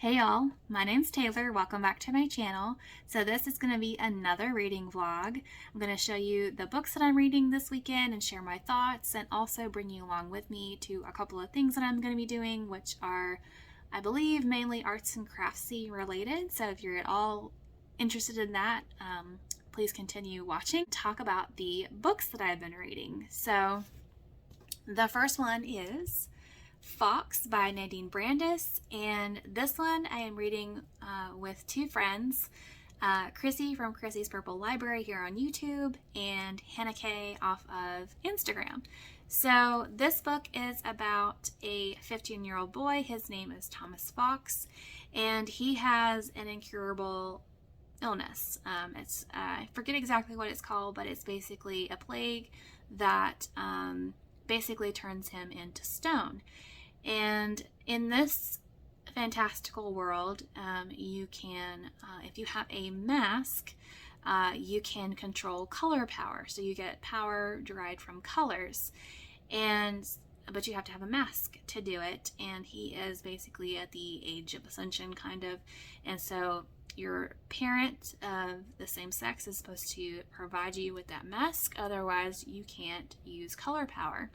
Hey y'all, my name's Taylor. Welcome back to my channel. So this is going to be another reading vlog. I'm going to show you the books that I'm reading this weekend and share my thoughts, and also bring you along with me to a couple of things that I'm going to be doing, which are, I believe, mainly arts and craftsy related. So if you're at all interested in that, please continue watching. Talk about the books that I've been reading. So the first one is Fox by Nadine Brandis, and this one I am reading with two friends, Chrissy from Chrissy's Purple Library here on YouTube, and Hannah K off of Instagram. So this book is about a 15-year-old boy. His name is Thomas Fox, and he has an incurable illness. I forget exactly what it's called, but it's basically a plague that basically turns him into stone. And in this fantastical world, you can, if you have a mask, you can control color power. So you get power derived from colors, but you have to have a mask to do it. And he is basically at the age of ascension, kind of. And so your parent of the same sex is supposed to provide you with that mask. Otherwise, you can't use color power.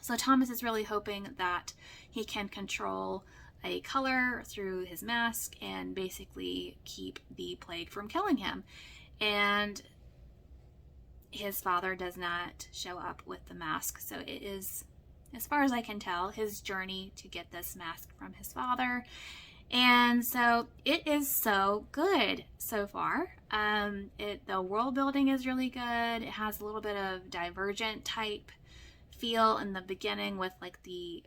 So Thomas is really hoping that he can control a color through his mask and basically keep the plague from killing him. And his father does not show up with the mask. So it is, as far as I can tell, his journey to get this mask from his father. And so it is so good so far. The world building is really good. It has a little bit of Divergent type feel in the beginning with like the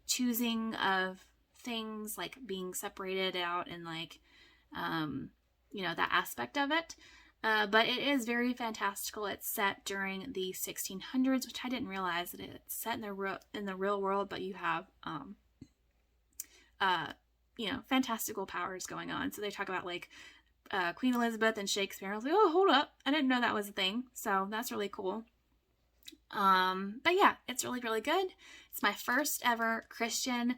choosing of things, like being separated out, and like that aspect of it, but it is very fantastical. It's set during the 1600s, which I didn't realize that it's set in the real world, but you have fantastical powers going on. So they talk about like Queen Elizabeth and Shakespeare. I was like, oh, hold up, I didn't know that was a thing. So that's really cool. But yeah, it's really, really good. It's my first ever Christian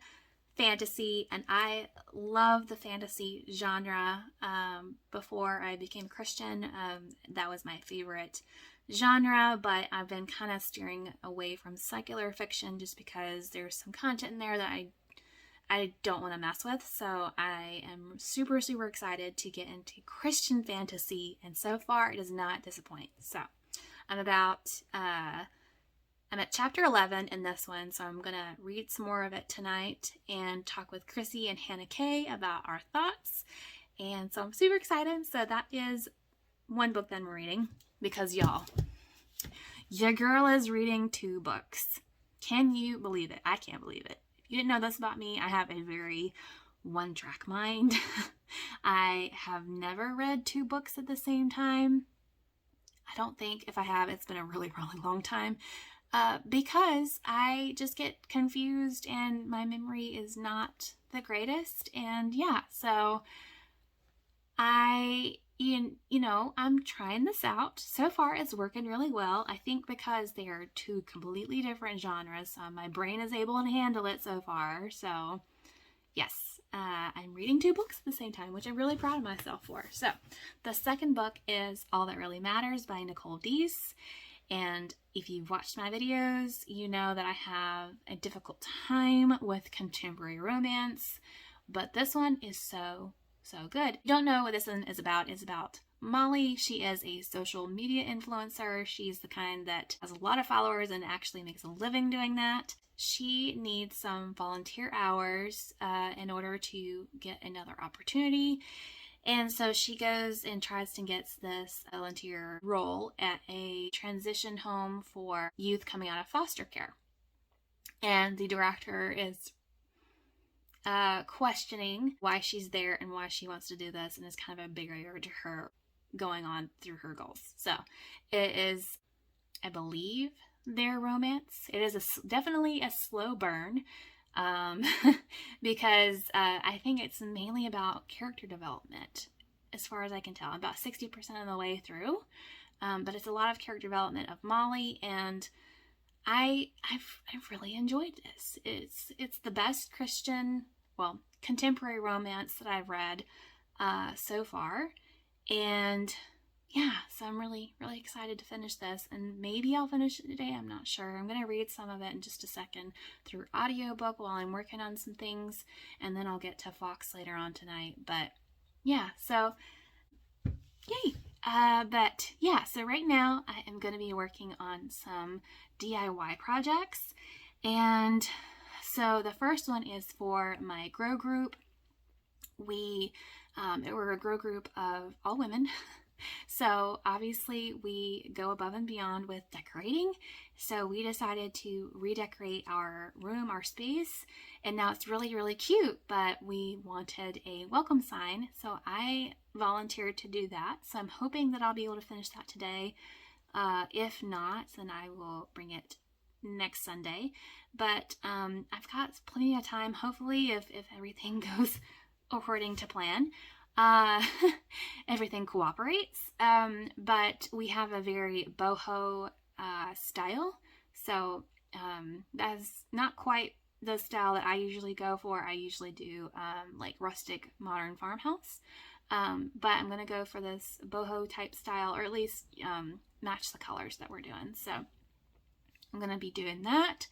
fantasy, and I love the fantasy genre. Before I became Christian, that was my favorite genre, but I've been kind of steering away from secular fiction just because there's some content in there that I don't want to mess with. So I am super, super excited to get into Christian fantasy, and so far it does not disappoint. So I'm at chapter 11 in this one, so I'm going to read some more of it tonight and talk with Chrissy and Hannah K about our thoughts. And so I'm super excited. So that is one book that I'm reading, because y'all, your girl is reading 2 books. Can you believe it? I can't believe it. If you didn't know this about me, I have a very one-track mind. I have never read 2 books at the same time. I don't think, if I have, it's been a really, really long time. Because I just get confused and my memory is not the greatest. And yeah, so I'm trying this out. So far it's working really well. I think because they are 2 completely different genres, my brain is able to handle it so far. So yes, I'm reading 2 books at the same time, which I'm really proud of myself for. So the second book is All That Really Matters by Nicole Deese. And if you've watched my videos, you know that I have a difficult time with contemporary romance, but this one is so, so good. If you don't know what this one is about, it's about Molly. She is a social media influencer. She's the kind that has a lot of followers and actually makes a living doing that. She needs some volunteer hours in order to get another opportunity. And so she goes and tries to get this volunteer role at a transition home for youth coming out of foster care. And the director is questioning why she's there and why she wants to do this, and it's kind of a barrier to her going on through her goals. So it is, I believe, their romance. It is definitely a slow burn. Because I think it's mainly about character development, as far as I can tell. I'm about 60% of the way through, but it's a lot of character development of Molly, and I've really enjoyed this. It's the best Christian well, contemporary romance that I've read so far. And yeah, so I'm really, really excited to finish this, and maybe I'll finish it today. I'm not sure. I'm going to read some of it in just a second through audiobook while I'm working on some things, and then I'll get to Fox later on tonight. But yeah, so yay. But yeah, so right now I am going to be working on some DIY projects. And so the first one is for my grow group. We're a grow group of all women. So obviously we go above and beyond with decorating. So we decided to redecorate our room, our space, and now it's really, really cute, but we wanted a welcome sign. So I volunteered to do that. So I'm hoping that I'll be able to finish that today. If not, then I will bring it next Sunday. But I've got plenty of time, hopefully, if everything goes according to plan. Everything cooperates. But we have a very boho style. So that's not quite the style that I usually go for. I usually do like rustic modern farmhouse. But I'm going to go for this boho type style, or at least match the colors that we're doing. So I'm going to be doing that.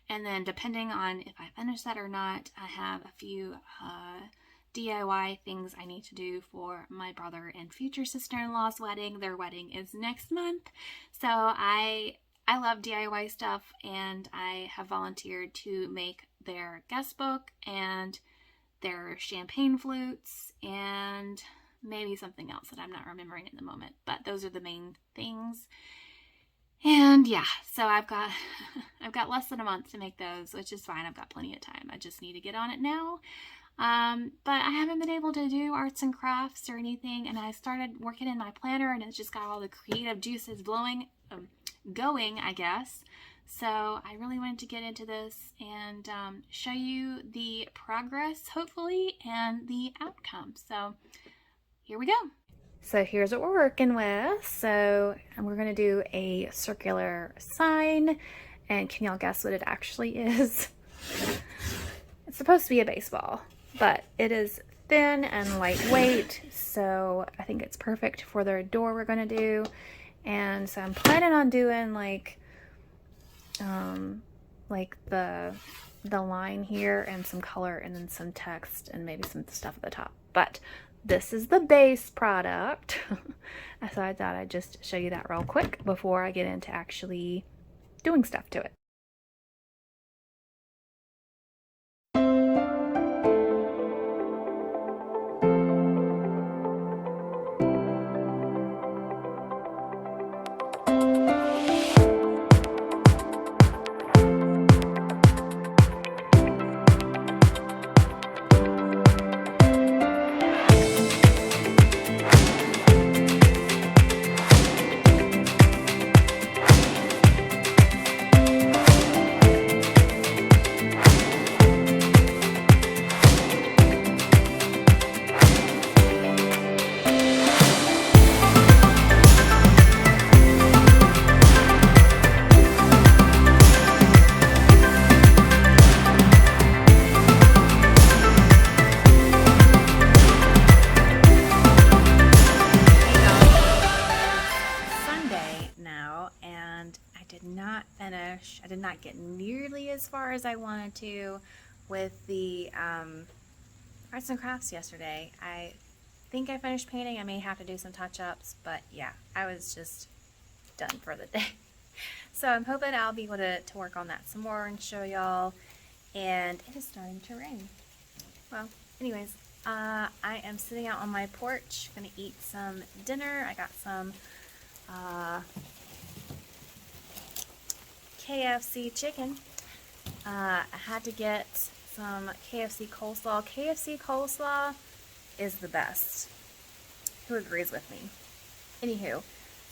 And then depending on if I finish that or not, I have a few DIY things I need to do for my brother and future sister-in-law's wedding. Their wedding is next month. So I love DIY stuff, and I have volunteered to make their guest book and their champagne flutes and maybe something else that I'm not remembering at the moment, but those are the main things. And yeah, so I've got less than a month to make those, which is fine. I've got plenty of time. I just need to get on it now. But I haven't been able to do arts and crafts or anything, and I started working in my planner, and it's just got all the creative juices going, I guess. So I really wanted to get into this and show you the progress, hopefully, and the outcome. So here we go. So here's what we're working with. So we're going to do a circular sign, and can y'all guess what it actually is? It's supposed to be a baseball, but it is thin and lightweight, so I think it's perfect for the door we're going to do. And so I'm planning on doing like the line here and some color and then some text and maybe some stuff at the top. But this is the base product. So I thought I'd just show you that real quick before I get into actually doing stuff to it. I did not get nearly as far as I wanted to with the arts and crafts yesterday. I think I finished painting. I may have to do some touch-ups, but yeah, I was just done for the day. So I'm hoping I'll be able to work on that some more and show y'all. And it is starting to rain. Well, anyways, I am sitting out on my porch, gonna eat some dinner. I got some KFC chicken. I had to get some KFC coleslaw. KFC coleslaw is the best. Who agrees with me? Anywho,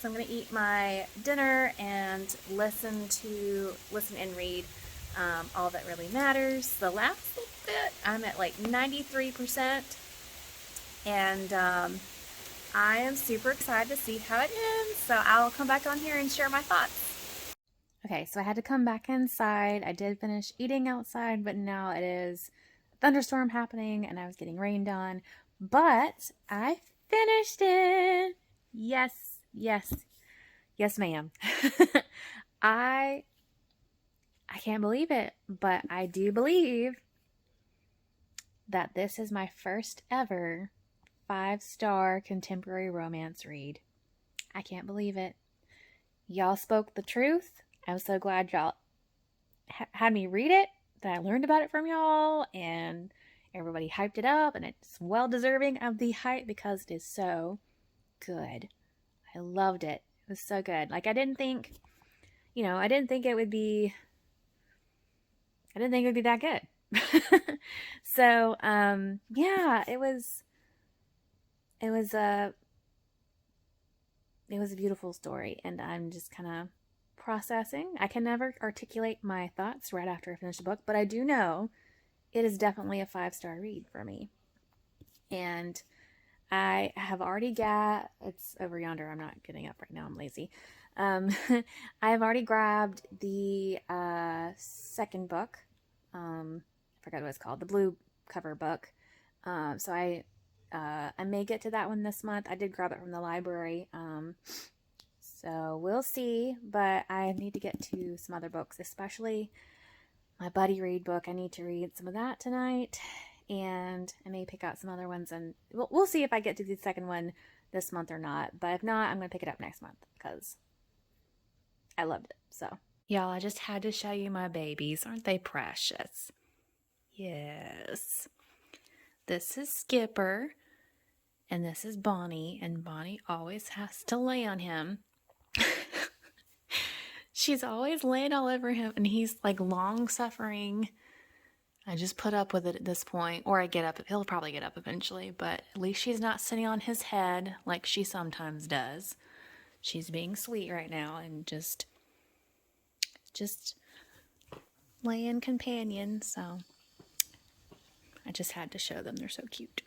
so I'm gonna eat my dinner and listen and read All That Really Matters. The last little bit, I'm at like 93%, and I am super excited to see how it ends. So I'll come back on here and share my thoughts. Okay, so I had to come back inside. I did finish eating outside, but now it is thunderstorm happening and I was getting rained on, but I finished it. Yes, yes, yes, ma'am. I can't believe it, but I do believe that this is my first ever 5-star contemporary romance read. I can't believe it. Y'all spoke the truth. I'm so glad y'all had me read it, that I learned about it from y'all, and everybody hyped it up, and it's well deserving of the hype because it is so good. I loved it. It was so good. Like, I didn't think it would be that good. So, yeah, it was a beautiful story, and I'm just kind of processing. I can never articulate my thoughts right after I finish the book, but I do know it is definitely a 5-star read for me. And I have already it's over yonder. I'm not getting up right now. I'm lazy. I have already grabbed the second book. I forgot what it's called. The blue cover book. So I may get to that one this month. I did grab it from the library. So we'll see. But I need to get to some other books, especially my buddy read book. I need to read some of that tonight. And I may pick out some other ones, and we'll see if I get to the second one this month or not. But if not, I'm going to pick it up next month because I loved it. So, y'all, I just had to show you my babies. Aren't they precious? Yes. This is Skipper, and this is Bonnie, and Bonnie always has to lay on him. She's always laying all over him, and he's like long-suffering. I just put up with it at this point, or I get up. He'll probably get up eventually, but at least she's not sitting on his head like she sometimes does. She's being sweet right now and just laying companion. So I just had to show them. They're so cute.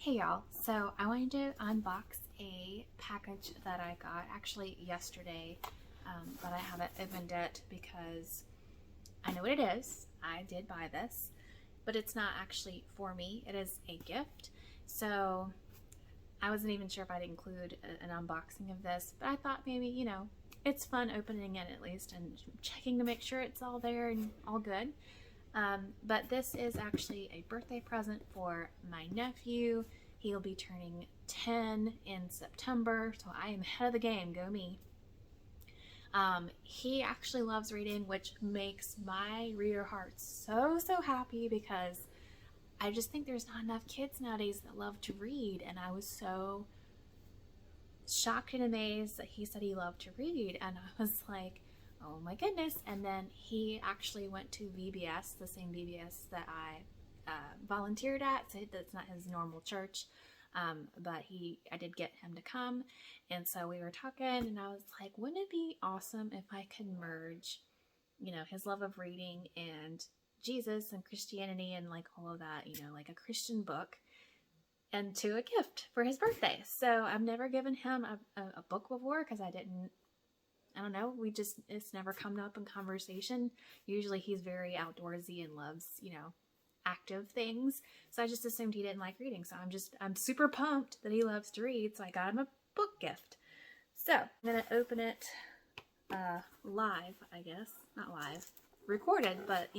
Hey y'all, so I wanted to unbox a package that I got actually yesterday, but I haven't opened it because I know what it is. I did buy this, but it's not actually for me. It is a gift. So I wasn't even sure if I'd include an unboxing of this, but I thought maybe, it's fun opening it at least and checking to make sure it's all there and all good. But this is actually a birthday present for my nephew. He'll be turning 10 in September, so I am ahead of the game. Go me. He actually loves reading, which makes my reader heart so happy because I just think there's not enough kids nowadays that love to read, and I was so shocked and amazed that he said he loved to read, and I was like, oh my goodness. And then he actually went to VBS, the same VBS that I volunteered at. So that's not his normal church, but I did get him to come, and so we were talking, and I was like, wouldn't it be awesome if I could merge, his love of reading and Jesus and Christianity and like all of that, like a Christian book, into a gift for his birthday. So I've never given him a book before because I don't know, it's never come up in conversation. Usually he's very outdoorsy and loves, active things. So I just assumed he didn't like reading. So I'm super pumped that he loves to read. So I got him a book gift. So I'm going to open it live, I guess. Not live. Recorded, but,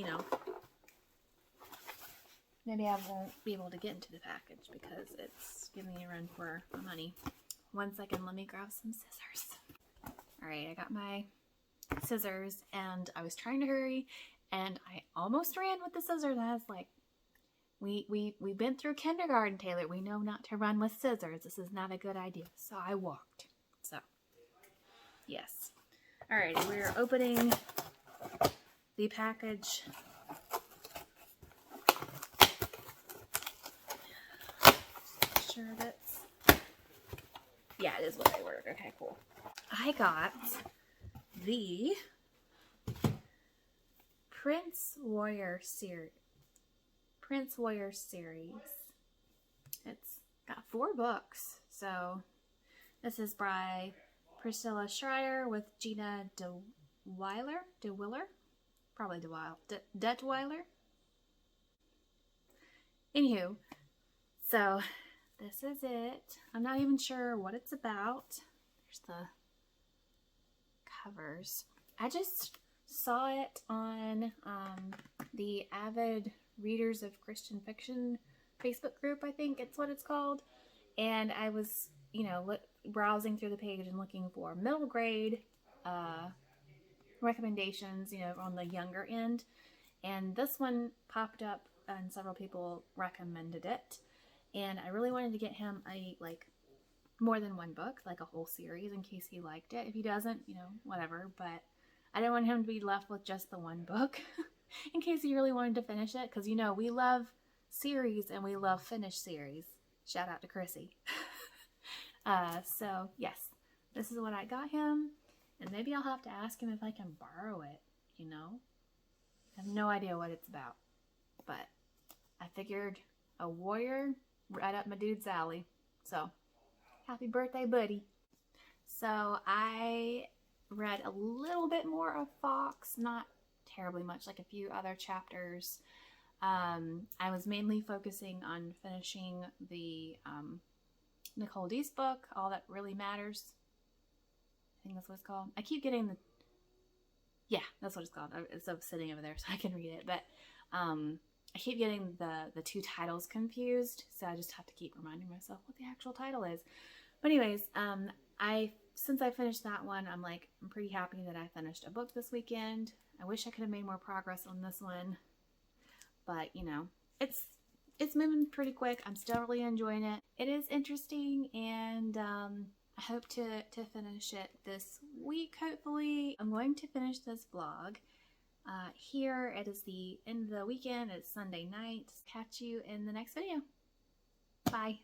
maybe I won't be able to get into the package because it's giving me a run for my money. One second, let me grab some scissors. Alright, I got my scissors and I was trying to hurry and I almost ran with the scissors. I was like, we've been through kindergarten, Taylor. We know not to run with scissors. This is not a good idea. So I walked. So, yes. Alright, we're opening the package. Sure that's... Yeah, it is what I ordered. Okay, cool. I got the Prince Warrior series. It's got 4 books. So this is by Priscilla Schreier with Gina DeWiller? Probably Detweiler. Anywho, so this is it. I'm not even sure what it's about. There's the covers. I just saw it on the Avid Readers of Christian Fiction Facebook group, I think it's what it's called. And I was, you know, browsing through the page and looking for middle grade recommendations, you know, on the younger end. And this one popped up and several people recommended it. And I really wanted to get him more than one book, like a whole series in case he liked it. If he doesn't, you know, whatever. But I didn't want him to be left with just the one book in case he really wanted to finish it. Because, you know, we love series and we love finished series. Shout out to Chrissy. So, yes, this is what I got him. And maybe I'll have to ask him if I can borrow it, you know. I have no idea what it's about. But I figured a warrior right up my dude's alley. So, happy birthday, buddy. So, I read a little bit more of Fox, not terribly much, like a few other chapters. I was mainly focusing on finishing the Nicole Deese book, All That Really Matters. I think that's what it's called. I keep getting the... Yeah, that's what it's called. It's sitting over there so I can read it. But I keep getting the 2 titles confused, so I just have to keep reminding myself what the actual title is. But anyways, since I finished that one, I'm pretty happy that I finished a book this weekend. I wish I could have made more progress on this one. But, you know, it's moving pretty quick. I'm still really enjoying it. It is interesting, and I hope to finish it this week, hopefully. I'm going to finish this vlog here. It is the end of the weekend. It's Sunday night. Catch you in the next video. Bye.